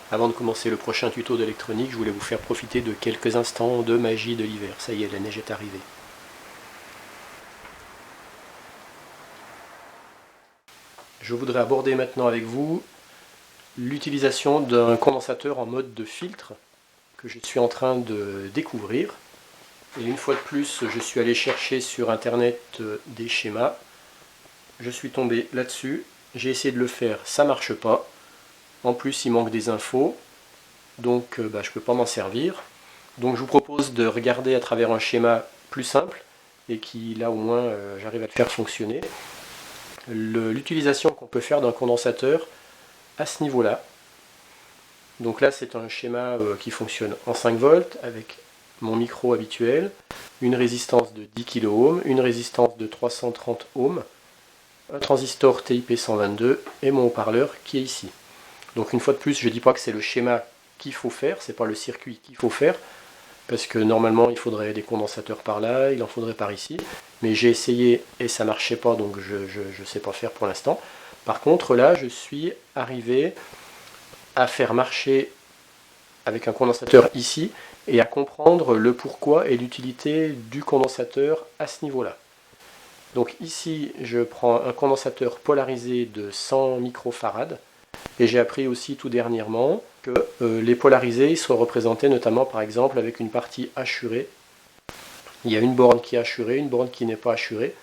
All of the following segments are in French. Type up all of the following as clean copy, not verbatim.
Avant de commencer le prochain tuto d'électronique, je voulais vous faire profiter de quelques instants de magie de l'hiver. Ça y est, la neige est arrivée. Je voudrais aborder maintenant avec vous l'utilisation d'un condensateur en mode de filtre que je suis en train de découvrir. Et une fois de plus, je suis allé chercher sur internet des schémas. Je suis tombé là-dessus. J'ai essayé de le faire, ça marche pas. En plus, il manque des infos. Donc je ne peux pas m'en servir. Donc je vous propose de regarder à travers un schéma plus simple et qui là au moins j'arrive à le faire fonctionner. L'utilisation qu'on peut faire d'un condensateur à ce niveau-là. Donc là c'est un schéma qui fonctionne en 5 volts avec mon micro habituel, une résistance de 10 kΩ, une résistance de 330 ohms, un transistor TIP 122 et mon haut-parleur qui est ici. Donc une fois de plus, je ne dis pas que c'est le schéma qu'il faut faire, c'est pas le circuit qu'il faut faire, parce que normalement il faudrait des condensateurs par là, il en faudrait par ici, mais j'ai essayé et ça marchait pas, donc je ne sais pas faire pour l'instant. Par contre là je suis arrivé à faire marcher avec un condensateur ici et à comprendre le pourquoi et l'utilité du condensateur à ce niveau là. Donc ici je prends un condensateur polarisé de 100 microfarads. Et j'ai appris aussi tout dernièrement que les polarisés ils sont représentés notamment par exemple avec une partie hachurée. Il y a une borne qui est hachurée, une borne qui n'est pas hachurée.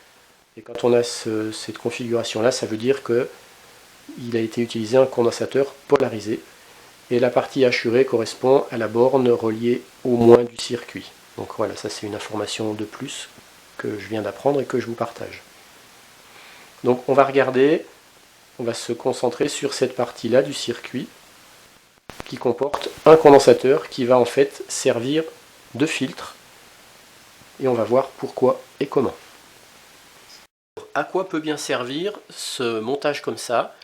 Et quand on a cette configuration-là, ça veut dire qu'il a été utilisé un condensateur polarisé. Et la partie hachurée correspond à la borne reliée au moins du circuit. Donc voilà, ça c'est une information de plus que je viens d'apprendre et que je vous partage. Donc on va regarder. On va se concentrer sur cette partie-là du circuit qui comporte un condensateur qui va en fait servir de filtre et on va voir pourquoi et comment. À quoi peut bien servir ce montage comme ça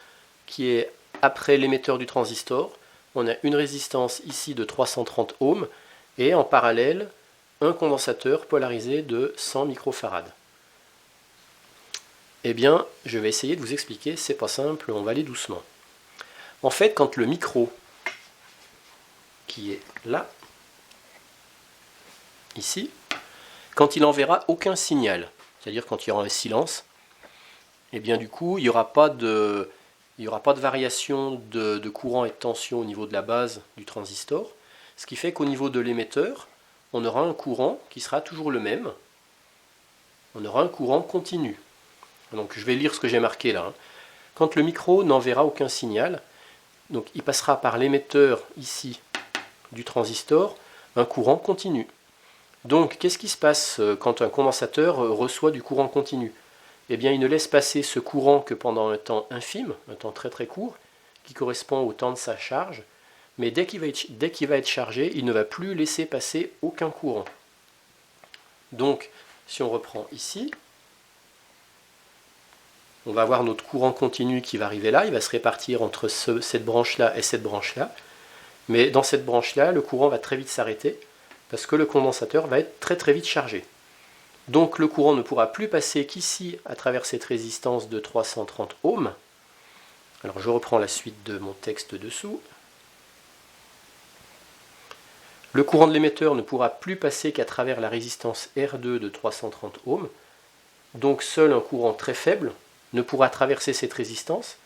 qui est après l'émetteur du transistor? On a une résistance ici de 330 ohms et en parallèle un condensateur polarisé de 100 microfarads. Eh bien, je vais essayer de vous expliquer, c'est pas simple, on va aller doucement. En fait, quand le micro, qui est là, ici, quand il n'enverra aucun signal, c'est-à-dire quand il y aura un silence, eh bien du coup, il n'y aura pas de variation de courant et de tension au niveau de la base du transistor, ce qui fait qu'au niveau de l'émetteur, on aura un courant qui sera toujours le même, on aura un courant continu. Donc je vais lire ce que j'ai marqué là. Quand le micro n'enverra aucun signal, donc il passera par l'émetteur ici du transistor un courant continu. Donc qu'est-ce qui se passe quand un condensateur reçoit du courant continu? Eh bien il ne laisse passer ce courant que pendant un temps infime, un temps très très court, qui correspond au temps de sa charge, mais dès qu'il va être chargé, il ne va plus laisser passer aucun courant. Donc si on reprend ici, on va avoir notre courant continu qui va arriver là, il va se répartir entre cette branche-là et cette branche-là. Mais dans cette branche-là, le courant va très vite s'arrêter parce que le condensateur va être très très vite chargé. Donc le courant ne pourra plus passer qu'ici à travers cette résistance de 330 ohms. Alors je reprends la suite de mon texte dessous. Le courant de l'émetteur ne pourra plus passer qu'à travers la résistance R2 de 330 ohms. Donc seul un courant très faible ne pourra traverser cette résistance,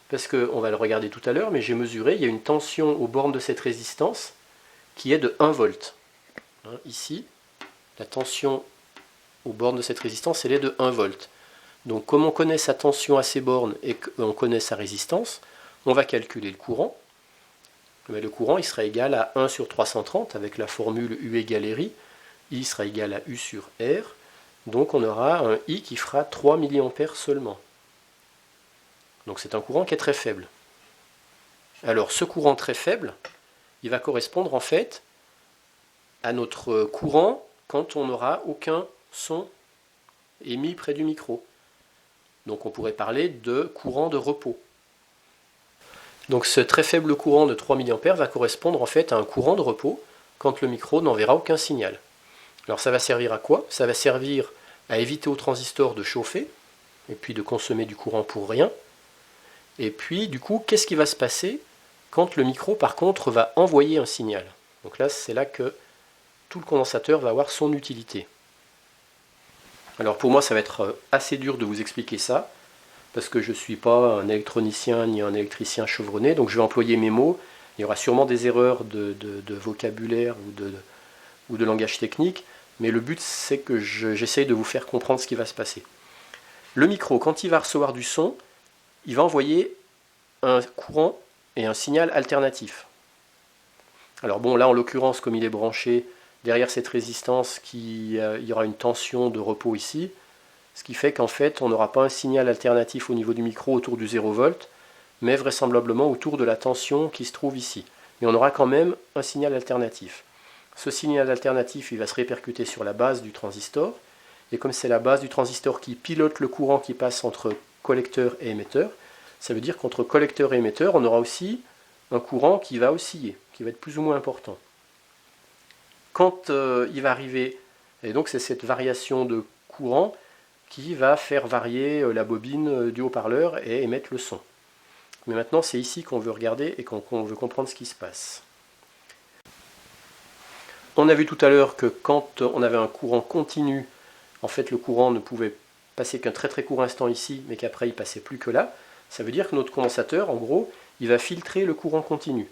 parce qu'on va le regarder tout à l'heure, mais j'ai mesuré, il y a une tension aux bornes de cette résistance qui est de 1 volt. Ici, la tension aux bornes de cette résistance, elle est de 1 volt. Donc comme on connaît sa tension à ces bornes et qu'on connaît sa résistance, on va calculer le courant. Mais le courant il sera égal à 1 sur 330 avec la formule U égale RI. I sera égal à U sur R. Donc on aura un I qui fera 3 mA seulement. Donc c'est un courant qui est très faible. Alors ce courant très faible, il va correspondre en fait à notre courant quand on n'aura aucun son émis près du micro. Donc on pourrait parler de courant de repos. Donc ce très faible courant de 3 mA va correspondre en fait à un courant de repos quand le micro n'enverra aucun signal. Alors ça va servir à quoi? Ça va servir à éviter au transistor de chauffer et puis de consommer du courant pour rien. Et puis, du coup, qu'est-ce qui va se passer quand le micro par contre va envoyer un signal. Donc là, c'est là que tout le condensateur va avoir son utilité. Alors pour moi, ça va être assez dur de vous expliquer ça, parce que je ne suis pas un électronicien ni un électricien chevronné, donc je vais employer mes mots. Il y aura sûrement des erreurs de vocabulaire ou de langage technique, mais le but c'est que j'essaye de vous faire comprendre ce qui va se passer. Le micro, quand il va recevoir du son, il va envoyer un courant et un signal alternatif. Alors bon, là en l'occurrence, comme il est branché derrière cette résistance, il y aura une tension de repos ici, ce qui fait qu'en fait on n'aura pas un signal alternatif au niveau du micro autour du 0 volt, mais vraisemblablement autour de la tension qui se trouve ici. Mais on aura quand même un signal alternatif. Ce signal alternatif, il va se répercuter sur la base du transistor, et comme c'est la base du transistor qui pilote le courant qui passe entre collecteur et émetteur, ça veut dire qu'entre collecteur et émetteur, on aura aussi un courant qui va osciller, qui va être plus ou moins important. Quand il va arriver, et donc c'est cette variation de courant qui va faire varier la bobine du haut-parleur et émettre le son. Mais maintenant, c'est ici qu'on veut regarder et qu'on veut comprendre ce qui se passe. On a vu tout à l'heure que quand on avait un courant continu, en fait le courant ne pouvait passer qu'un très très court instant ici, mais qu'après il passait plus que là. Ça veut dire que notre condensateur, en gros, il va filtrer le courant continu.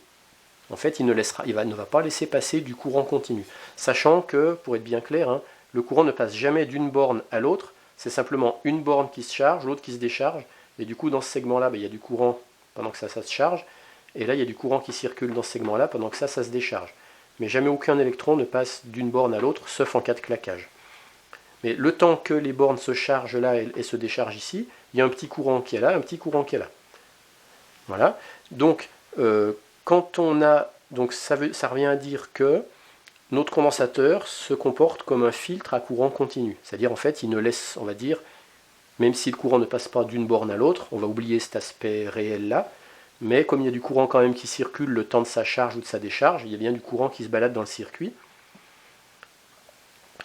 En fait, il ne va pas laisser passer du courant continu. Sachant que, pour être bien clair, hein, le courant ne passe jamais d'une borne à l'autre, c'est simplement une borne qui se charge, l'autre qui se décharge, et du coup dans ce segment-là, il y a du courant pendant que ça se charge, et là il y a du courant qui circule dans ce segment-là pendant que ça se décharge. Mais jamais aucun électron ne passe d'une borne à l'autre, sauf en cas de claquage. Mais le temps que les bornes se chargent là et se déchargent ici, il y a un petit courant qui est là, un petit courant qui est là. Voilà. Donc, quand on a, donc ça revient à dire que notre condensateur se comporte comme un filtre à courant continu. C'est-à-dire, en fait, il ne laisse, on va dire, même si le courant ne passe pas d'une borne à l'autre, on va oublier cet aspect réel-là, mais comme il y a du courant quand même qui circule le temps de sa charge ou de sa décharge, il y a bien du courant qui se balade dans le circuit.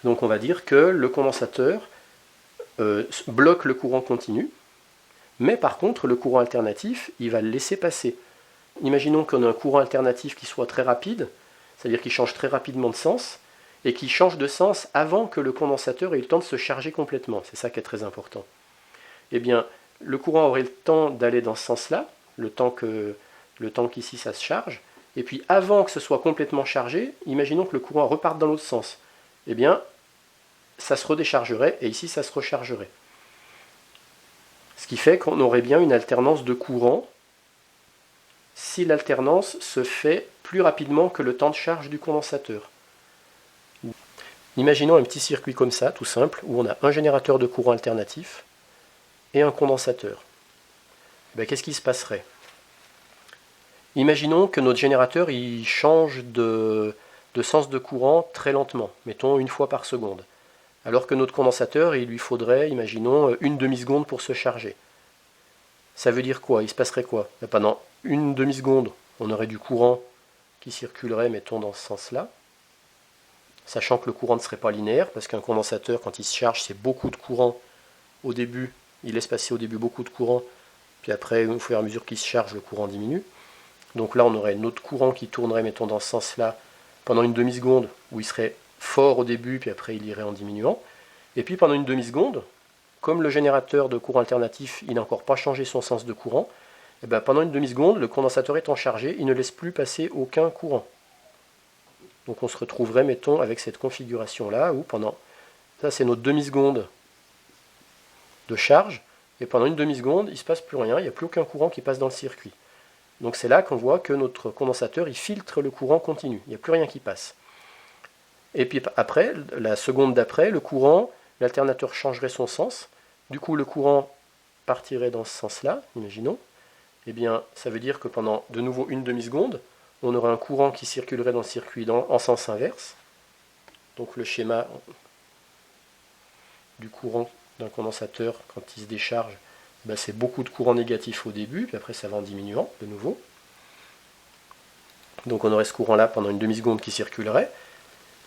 Donc on va dire que le condensateur bloque le courant continu, mais par contre le courant alternatif, il va le laisser passer. Imaginons qu'on a un courant alternatif qui soit très rapide, c'est-à-dire qu'il change très rapidement de sens, et qui change de sens avant que le condensateur ait le temps de se charger complètement. C'est ça qui est très important. Eh bien, le courant aurait le temps d'aller dans ce sens-là, le temps qu'ici ça se charge, et puis avant que ce soit complètement chargé, imaginons que le courant reparte dans l'autre sens. Eh bien, ça se redéchargerait, et ici ça se rechargerait. Ce qui fait qu'on aurait bien une alternance de courant si l'alternance se fait plus rapidement que le temps de charge du condensateur. Imaginons un petit circuit comme ça, tout simple, où on a un générateur de courant alternatif et un condensateur. Qu'est-ce qui se passerait? Imaginons que notre générateur il change de sens de courant très lentement, mettons une fois par seconde, alors que notre condensateur, il lui faudrait, imaginons, une demi-seconde pour se charger. Ça veut dire quoi? Il se passerait quoi? Pendant une demi-seconde, on aurait du courant qui circulerait, mettons, dans ce sens-là, sachant que le courant ne serait pas linéaire, parce qu'un condensateur, quand il se charge, c'est beaucoup de courant au début, il laisse passer au début beaucoup de courant, puis après, au fur et à mesure qu'il se charge, le courant diminue. Donc là, on aurait notre courant qui tournerait, mettons, dans ce sens-là, pendant une demi-seconde, où il serait fort au début, puis après il irait en diminuant. Et puis pendant une demi-seconde, comme le générateur de courant alternatif, il n'a encore pas changé son sens de courant, et pendant une demi-seconde, le condensateur étant chargé, il ne laisse plus passer aucun courant. Donc on se retrouverait, mettons, avec cette configuration-là, où pendant, ça c'est notre demi-seconde de charge, et pendant une demi-seconde, il ne se passe plus rien, il n'y a plus aucun courant qui passe dans le circuit. Donc c'est là qu'on voit que notre condensateur, il filtre le courant continu, il n'y a plus rien qui passe. Et puis après, la seconde d'après, le courant, l'alternateur changerait son sens, du coup le courant partirait dans ce sens-là, imaginons. Eh bien, ça veut dire que pendant de nouveau une demi-seconde, on aurait un courant qui circulerait dans le circuit en sens inverse. Donc le schéma du courant d'un condensateur, quand il se décharge, c'est beaucoup de courant négatif au début, puis après ça va en diminuant de nouveau. Donc on aurait ce courant-là pendant une demi-seconde qui circulerait.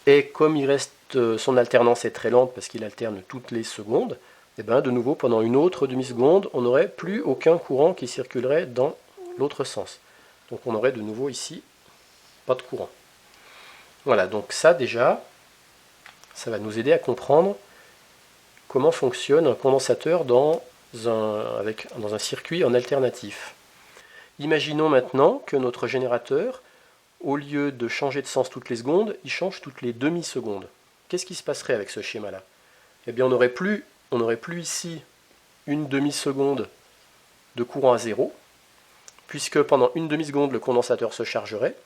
Et comme il reste, son alternance est très lente parce qu'il alterne toutes les secondes, de nouveau pendant une autre demi-seconde, on n'aurait plus aucun courant qui circulerait dans l'autre sens. Donc on aurait de nouveau ici pas de courant. Voilà, donc ça déjà, ça va nous aider à comprendre comment fonctionne un condensateur dans un circuit en alternatif. Imaginons maintenant que notre générateur, au lieu de changer de sens toutes les secondes, il change toutes les demi-secondes. Qu'est-ce qui se passerait avec ce schéma-là? Eh bien, on n'aurait plus ici une demi-seconde de courant à zéro, puisque pendant une demi-seconde, le condensateur se chargerait,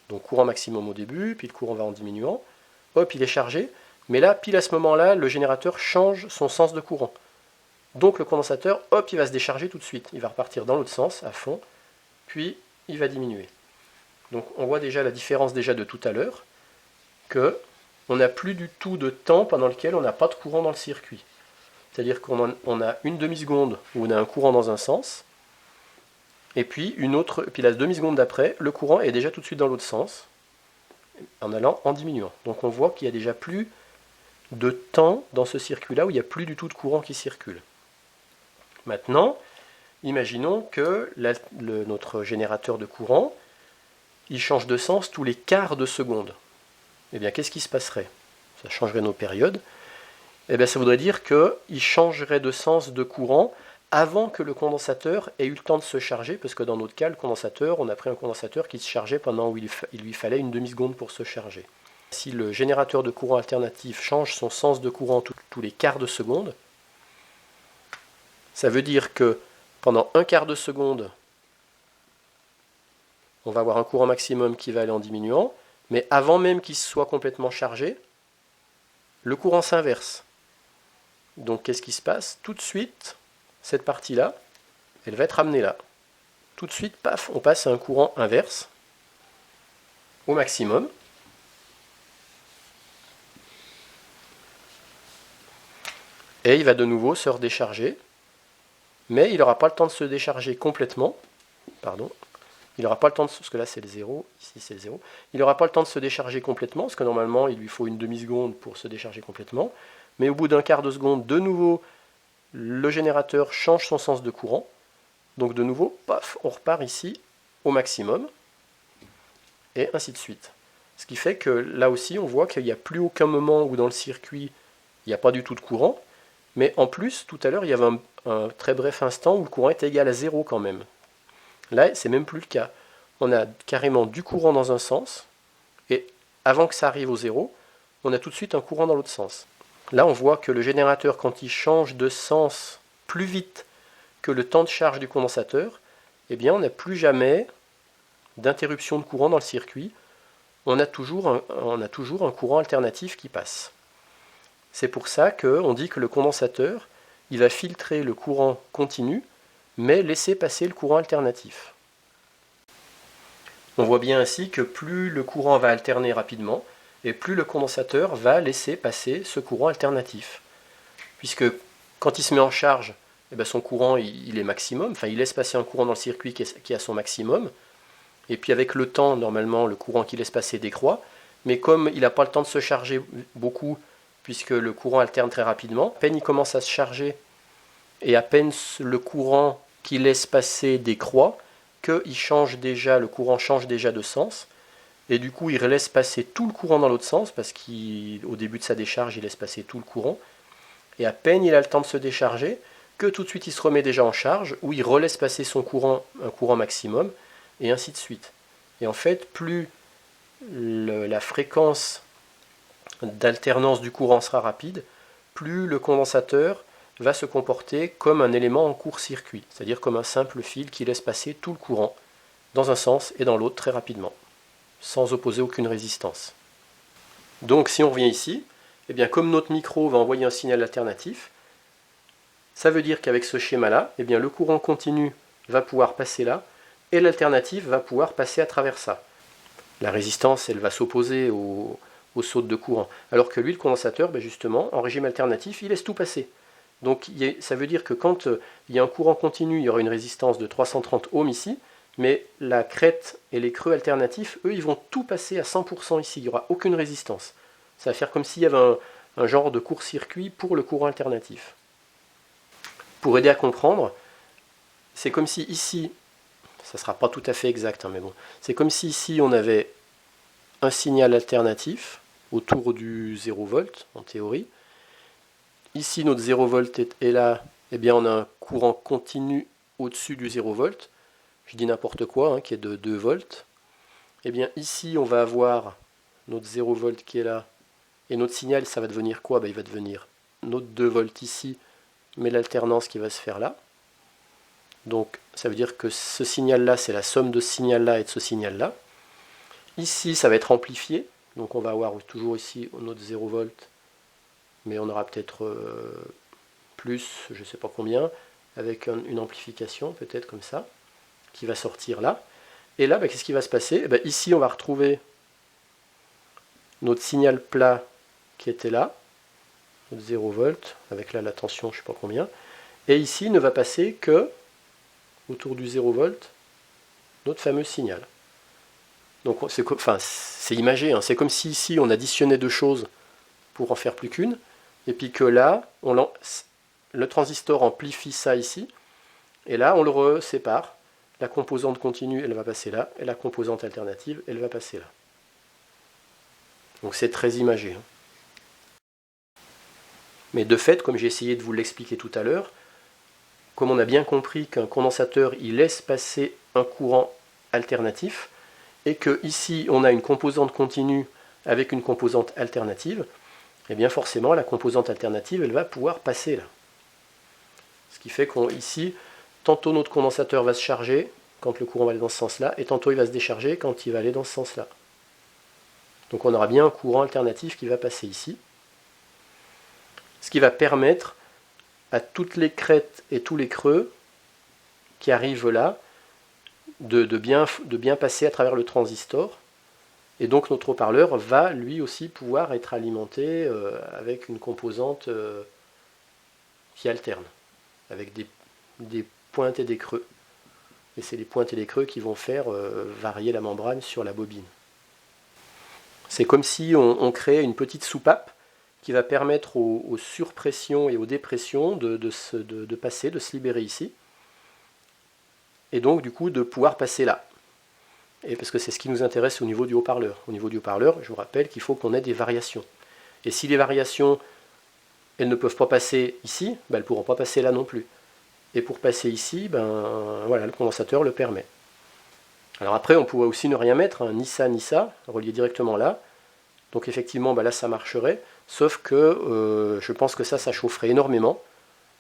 donc courant maximum au début, puis le courant va en diminuant, hop, il est chargé, mais là, pile à ce moment-là, le générateur change son sens de courant. Donc le condensateur, hop, il va se décharger tout de suite, il va repartir dans l'autre sens, à fond, puis il va diminuer. Donc on voit déjà la différence déjà de tout à l'heure, que on n'a plus du tout de temps pendant lequel on n'a pas de courant dans le circuit. C'est-à-dire qu'on a une demi-seconde où on a un courant dans un sens, et puis la demi-seconde d'après, le courant est déjà tout de suite dans l'autre sens, en diminuant. Donc on voit qu'il n'y a déjà plus de temps dans ce circuit-là où il n'y a plus du tout de courant qui circule. Maintenant, imaginons que notre générateur de courant, il change de sens tous les quarts de seconde. Eh bien, qu'est-ce qui se passerait? Ça changerait nos périodes. Eh bien, ça voudrait dire qu'il changerait de sens de courant avant que le condensateur ait eu le temps de se charger, parce que dans notre cas, le condensateur, on a pris un condensateur qui se chargeait pendant où il lui fallait une demi-seconde pour se charger. Si le générateur de courant alternatif change son sens de courant tous les quarts de seconde, ça veut dire que pendant un quart de seconde, on va avoir un courant maximum qui va aller en diminuant, mais avant même qu'il soit complètement chargé, le courant s'inverse. Donc qu'est-ce qui se passe? Tout de suite, cette partie-là, elle va être amenée là. Tout de suite, paf, on passe à un courant inverse, au maximum. Et il va de nouveau se redécharger, mais il n'aura pas le temps de se décharger complètement. Pardon. Il n'aura pas le temps parce que là c'est le 0, ici c'est le 0. Il n'aura pas le temps de se décharger complètement, parce que normalement il lui faut une demi-seconde pour se décharger complètement. Mais au bout d'un quart de seconde, de nouveau, le générateur change son sens de courant. Donc de nouveau, paf, on repart ici au maximum. Et ainsi de suite. Ce qui fait que là aussi, on voit qu'il n'y a plus aucun moment où dans le circuit, il n'y a pas du tout de courant. Mais en plus, tout à l'heure, il y avait un très bref instant où le courant était égal à 0 quand même. Là, c'est même plus le cas. On a carrément du courant dans un sens, et avant que ça arrive au 0, on a tout de suite un courant dans l'autre sens. Là, on voit que le générateur, quand il change de sens plus vite que le temps de charge du condensateur, eh bien, on n'a plus jamais d'interruption de courant dans le circuit. On a toujours un courant alternatif qui passe. C'est pour ça qu'on dit que le condensateur, il va filtrer le courant continu, mais laisser passer le courant alternatif. On voit bien ainsi que plus le courant va alterner rapidement, et plus le condensateur va laisser passer ce courant alternatif. Puisque quand il se met en charge, eh bien son courant il est maximum, enfin il laisse passer un courant dans le circuit qui est à son maximum, et puis avec le temps, normalement, le courant qu'il laisse passer décroît, mais comme il n'a pas le temps de se charger beaucoup, puisque le courant alterne très rapidement, à peine il commence à se charger, et à peine le courant qu'il laisse passer décroît, que le courant change déjà de sens, et du coup il laisse passer tout le courant dans l'autre sens, parce qu'au début de sa décharge, il laisse passer tout le courant, et à peine il a le temps de se décharger, que tout de suite il se remet déjà en charge, où il relaisse passer son courant, un courant maximum, et ainsi de suite. Et en fait, plus la fréquence d'alternance du courant sera rapide, plus le condensateur va se comporter comme un élément en court-circuit, c'est-à-dire comme un simple fil qui laisse passer tout le courant dans un sens et dans l'autre très rapidement, sans opposer aucune résistance. Donc si on revient ici, eh bien, comme notre micro va envoyer un signal alternatif, ça veut dire qu'avec ce schéma-là, eh bien, le courant continu va pouvoir passer là, et l'alternative va pouvoir passer à travers ça. La résistance, elle va s'opposer aux sautes de courant. Alors que lui, le condensateur, ben justement, en régime alternatif, il laisse tout passer. Donc ça veut dire que quand il y a un courant continu, il y aura une résistance de 330 ohms ici, mais la crête et les creux alternatifs, eux, ils vont tout passer à 100% ici, il n'y aura aucune résistance. Ça va faire comme s'il y avait un genre de court-circuit pour le courant alternatif. Pour aider à comprendre, c'est comme si ici, ça sera pas tout à fait exact, hein, mais bon. C'est comme si ici on avait un signal alternatif autour du 0 volt, en théorie. Ici, notre 0 volt est là, eh bien on a un courant continu au-dessus du 0 volt. Je dis n'importe quoi, hein, qui est de 2 volts. Eh bien ici, on va avoir notre 0 volt qui est là, et notre signal, ça va devenir quoi? Il va devenir notre 2 volts ici, mais l'alternance qui va se faire là. Donc ça veut dire que ce signal-là, c'est la somme de ce signal-là et de ce signal-là. Ici, ça va être amplifié, donc on va avoir toujours ici notre 0 volt, mais on aura peut-être plus, je ne sais pas combien, avec une amplification, peut-être comme ça, qui va sortir là. Et là, qu'est-ce qui va se passer? Ici, on va retrouver notre signal plat qui était là, notre 0 volt, avec là la tension, je ne sais pas combien. Et ici, ne va passer que, autour du 0 volt, notre fameux signal. Donc c'est imagé, hein. C'est comme si ici, on additionnait deux choses pour en faire plus qu'une, et puis que là, le transistor amplifie ça ici, et là, on le sépare. La composante continue, elle va passer là, et la composante alternative, elle va passer là. Donc c'est très imagé, hein. Mais de fait, comme j'ai essayé de vous l'expliquer tout à l'heure, comme on a bien compris qu'un condensateur, il laisse passer un courant alternatif, et que ici, on a une composante continue avec une composante alternative, et bien forcément, la composante alternative, elle va pouvoir passer là. Ce qui fait qu'ici, tantôt notre condensateur va se charger quand le courant va aller dans ce sens-là, et tantôt il va se décharger quand il va aller dans ce sens-là. Donc on aura bien un courant alternatif qui va passer ici, ce qui va permettre à toutes les crêtes et tous les creux qui arrivent là de bien passer à travers le transistor, et donc notre haut-parleur va lui aussi pouvoir être alimenté avec une composante qui alterne, avec des pointes et des creux. Et c'est les pointes et les creux qui vont faire varier la membrane sur la bobine. C'est comme si on créait une petite soupape qui va permettre aux surpressions et aux dépressions de passer, de se libérer ici, et donc du coup de pouvoir passer là. Et parce que c'est ce qui nous intéresse au niveau du haut-parleur. Au niveau du haut-parleur, je vous rappelle qu'il faut qu'on ait des variations. Et si les variations, elles ne peuvent pas passer ici, elles ne pourront pas passer là non plus. Et pour passer ici, voilà, le condensateur le permet. Alors après, on pourrait aussi ne rien mettre, hein, ni ça, relié directement là. Donc effectivement, là, ça marcherait. Sauf que je pense que ça chaufferait énormément.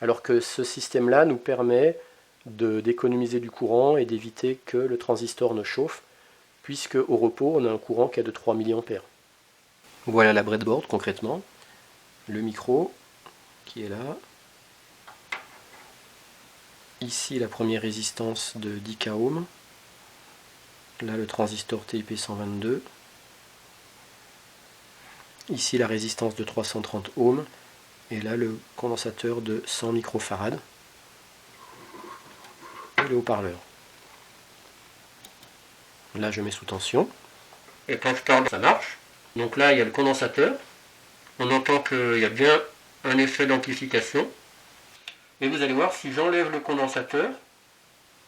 Alors que ce système-là nous permet d'économiser du courant et d'éviter que le transistor ne chauffe, puisque au repos, on a un courant qui est de 3 mA. Voilà la breadboard concrètement. Le micro qui est là. Ici la première résistance de 10 k ohms. Là le transistor TIP 122. Ici la résistance de 330 ohms. Et là le condensateur de 100 microfarad. Et le haut-parleur. Là je mets sous tension. Et quand je parle, ça marche. Donc là il y a le condensateur. On entend qu'il y a bien un effet d'amplification. Et vous allez voir, si j'enlève le condensateur,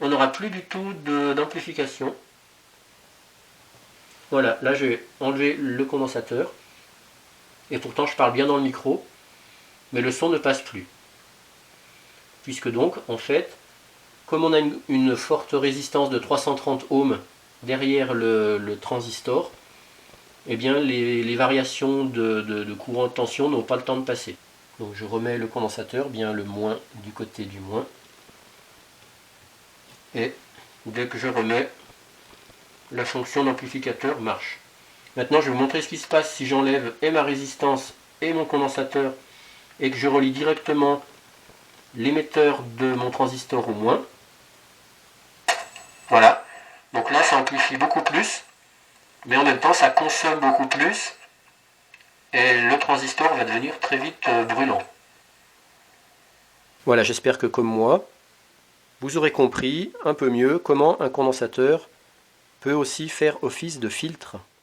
on n'aura plus du tout d'amplification. Voilà, là j'ai enlevé le condensateur. Et pourtant je parle bien dans le micro, mais le son ne passe plus. Puisque donc, en fait, comme on a une forte résistance de 330 ohms derrière le transistor, eh bien les variations de courant de tension n'ont pas le temps de passer. Donc je remets le condensateur, bien le moins du côté du moins. Et dès que je remets, la fonction d'amplificateur marche. Maintenant je vais vous montrer ce qui se passe si j'enlève et ma résistance et mon condensateur et que je relie directement l'émetteur de mon transistor au moins. Voilà. Donc là ça amplifie beaucoup plus, mais en même temps ça consomme beaucoup plus. Et le transistor va devenir très vite brûlant. Voilà, j'espère que comme moi, vous aurez compris un peu mieux comment un condensateur peut aussi faire office de filtre